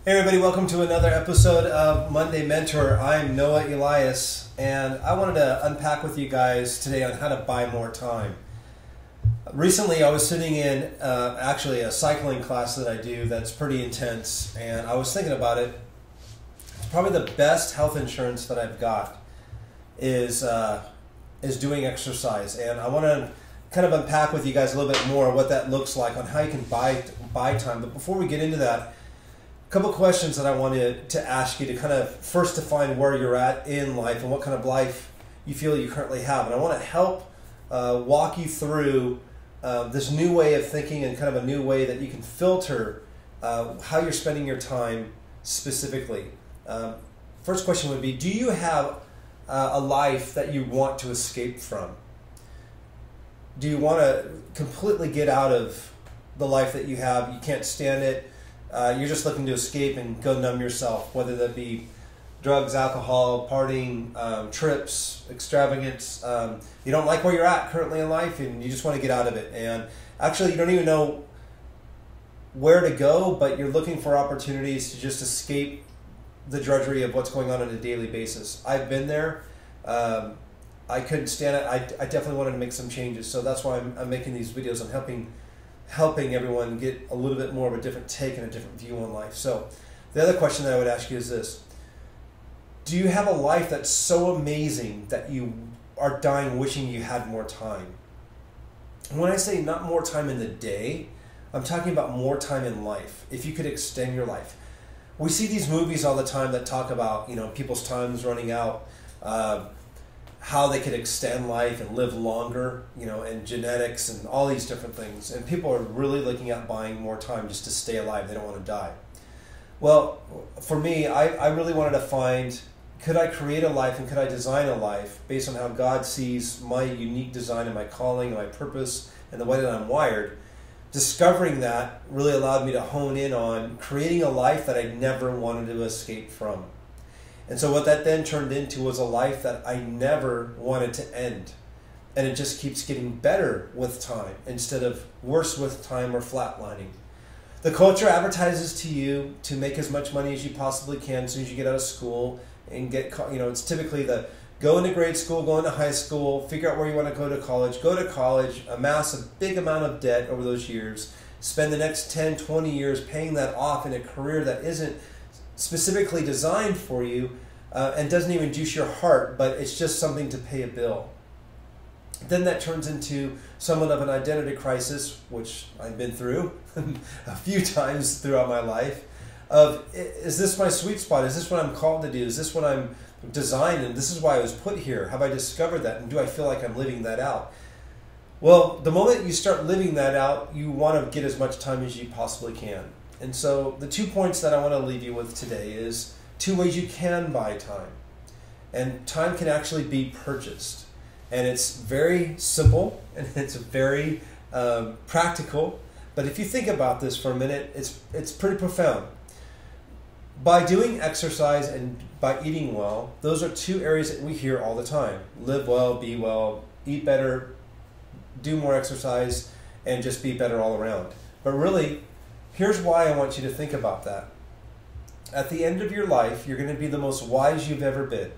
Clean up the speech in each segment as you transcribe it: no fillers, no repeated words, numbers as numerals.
Hey everybody, welcome to another episode of Monday Mentor. I'm Noah Elias, and I wanted to unpack with you guys today on how to buy more time. Recently I was sitting in actually a cycling class that I do that's pretty intense, and I was thinking about it. It's probably the best health insurance that I've got is doing exercise, and I want to kind of unpack with you guys a little bit more what that looks like on how you can buy time. But before we get into that, couple questions that I wanted to ask you to kind of first define where you're at in life and what kind of life you feel you currently have. And I want to help walk you through this new way of thinking and kind of a new way that you can filter how you're spending your time specifically. First question would be, do you have a life that you want to escape from? Do you want to completely get out of the life that you have? You can't stand it. You're just looking to escape and go numb yourself, whether that be drugs, alcohol, partying, trips, extravagance. You don't like where you're at currently in life and you just want to get out of it. And actually you don't even know where to go, but you're looking for opportunities to just escape the drudgery of what's going on a daily basis. I've been there. I couldn't stand it. I definitely wanted to make some changes. So that's why I'm making these videos on helping everyone get a little bit more of a different take and a different view on life. So the other question that I would ask you is this: do you have a life that's so amazing that you are dying wishing you had more time? And when I say not more time in the day, I'm talking about more time in life. If you could extend your life. We see these movies all the time that talk about, people's time's running out, how they could extend life and live longer, and genetics and all these different things. And people are really looking at buying more time just to stay alive. They don't want to die. Well, for me, I really wanted to find, could I create a life and could I design a life based on how God sees my unique design and my calling and my purpose and the way that I'm wired. Discovering that really allowed me to hone in on creating a life that I never wanted to escape from. And so what that then turned into was a life that I never wanted to end. And it just keeps getting better with time instead of worse with time or flatlining. The culture advertises to you to make as much money as you possibly can as soon as you get out of school and get, it's typically the go into grade school, go into high school, figure out where you want to go to college, amass a big amount of debt over those years, spend the next 10, 20 years paying that off in a career that isn't specifically designed for you and doesn't even juice your heart, but it's just something to pay a bill. Then that turns into somewhat of an identity crisis, which I've been through a few times throughout my life, of is this my sweet spot? Is this what I'm called to do? Is this what I'm designed, and this is why I was put here? Have I discovered that, and do I feel like I'm living that out? Well, the moment you start living that out, you want to get as much time as you possibly can. And so the 2 points that I want to leave you with today is 2 ways you can buy time. And time can actually be purchased. And it's very simple and it's very practical. But if you think about this for a minute, it's pretty profound. By doing exercise and by eating well, those are 2 areas that we hear all the time. Live well, be well, eat better, do more exercise, and just be better all around. But really, here's why I want you to think about that. At the end of your life, you're going to be the most wise you've ever been.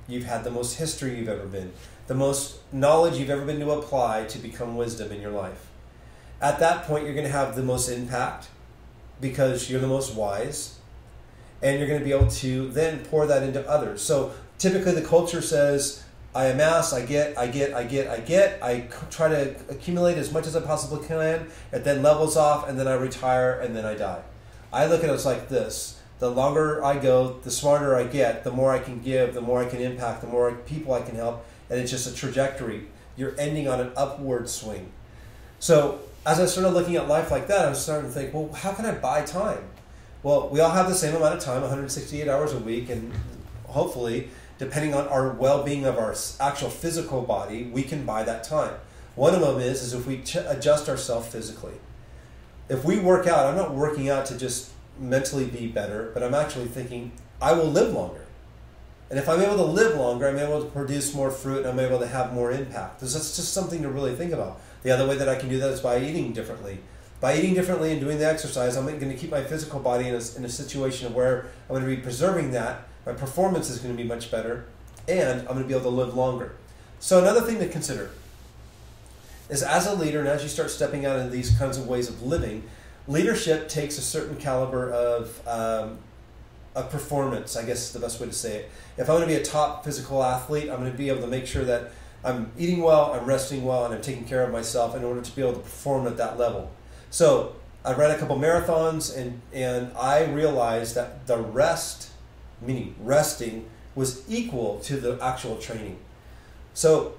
You've had the most history you've ever been. The most knowledge you've ever been to apply to become wisdom in your life. At that point, you're going to have the most impact because you're the most wise. And you're going to be able to then pour that into others. So typically the culture says, I amass, I try to accumulate as much as I possibly can. It then levels off, and then I retire, and then I die. I look at it like this: the longer I go, the smarter I get, the more I can give, the more I can impact, the more people I can help, and it's just a trajectory. You're ending on an upward swing. So as I started looking at life like that, I was starting to think, well, how can I buy time? Well, we all have the same amount of time, 168 hours a week, and hopefully, depending on our well-being of our actual physical body, we can buy that time. One of them is if we adjust ourselves physically. If we work out, I'm not working out to just mentally be better, but I'm actually thinking, I will live longer. And if I'm able to live longer, I'm able to produce more fruit, and I'm able to have more impact. That's just something to really think about. The other way that I can do that is by eating differently. By eating differently and doing the exercise, I'm going to keep my physical body in a situation where I'm going to be preserving that. My performance is going to be much better, and I'm going to be able to live longer. So another thing to consider is, as a leader, and as you start stepping out into these kinds of ways of living, leadership takes a certain caliber of performance, I guess is the best way to say it. If I'm going to be a top physical athlete, I'm going to be able to make sure that I'm eating well, I'm resting well, and I'm taking care of myself in order to be able to perform at that level. So I ran a couple marathons, and I realized that the rest, meaning resting, was equal to the actual training. So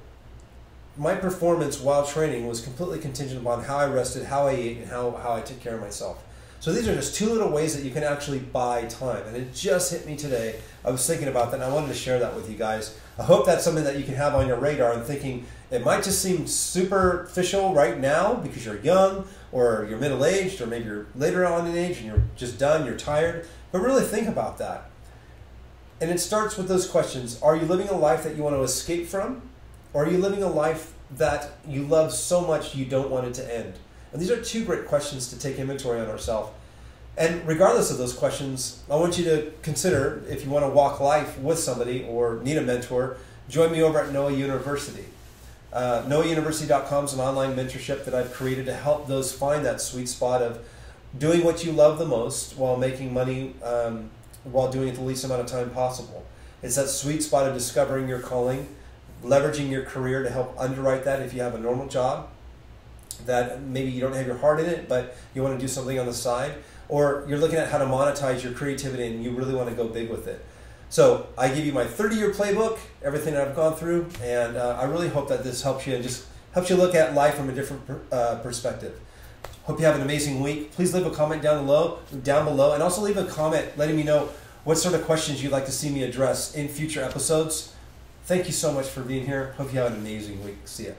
my performance while training was completely contingent upon how I rested, how I ate, and how I took care of myself. So these are just two little ways that you can actually buy time. And it just hit me today. I was thinking about that, and I wanted to share that with you guys. I hope that's something that you can have on your radar and thinking, it might just seem superficial right now because you're young, or you're middle-aged, or maybe you're later on in age and you're just done, you're tired. But really think about that. And it starts with those questions. Are you living a life that you want to escape from? Or are you living a life that you love so much you don't want it to end? And these are two great questions to take inventory on ourselves. And regardless of those questions, I want you to consider, if you want to walk life with somebody or need a mentor, join me over at Noah University. NoahUniversity.com is an online mentorship that I've created to help those find that sweet spot of doing what you love the most while making money, while doing it the least amount of time possible. It's that sweet spot of discovering your calling, leveraging your career to help underwrite that if you have a normal job, that maybe you don't have your heart in it, but you want to do something on the side, or you're looking at how to monetize your creativity and you really want to go big with it. So I give you my 30-year playbook, everything that I've gone through, and I really hope that this helps you and just helps you look at life from a different perspective. Hope you have an amazing week. Please leave a comment down below, and also leave a comment letting me know what sort of questions you'd like to see me address in future episodes. Thank you so much for being here. Hope you have an amazing week. See ya.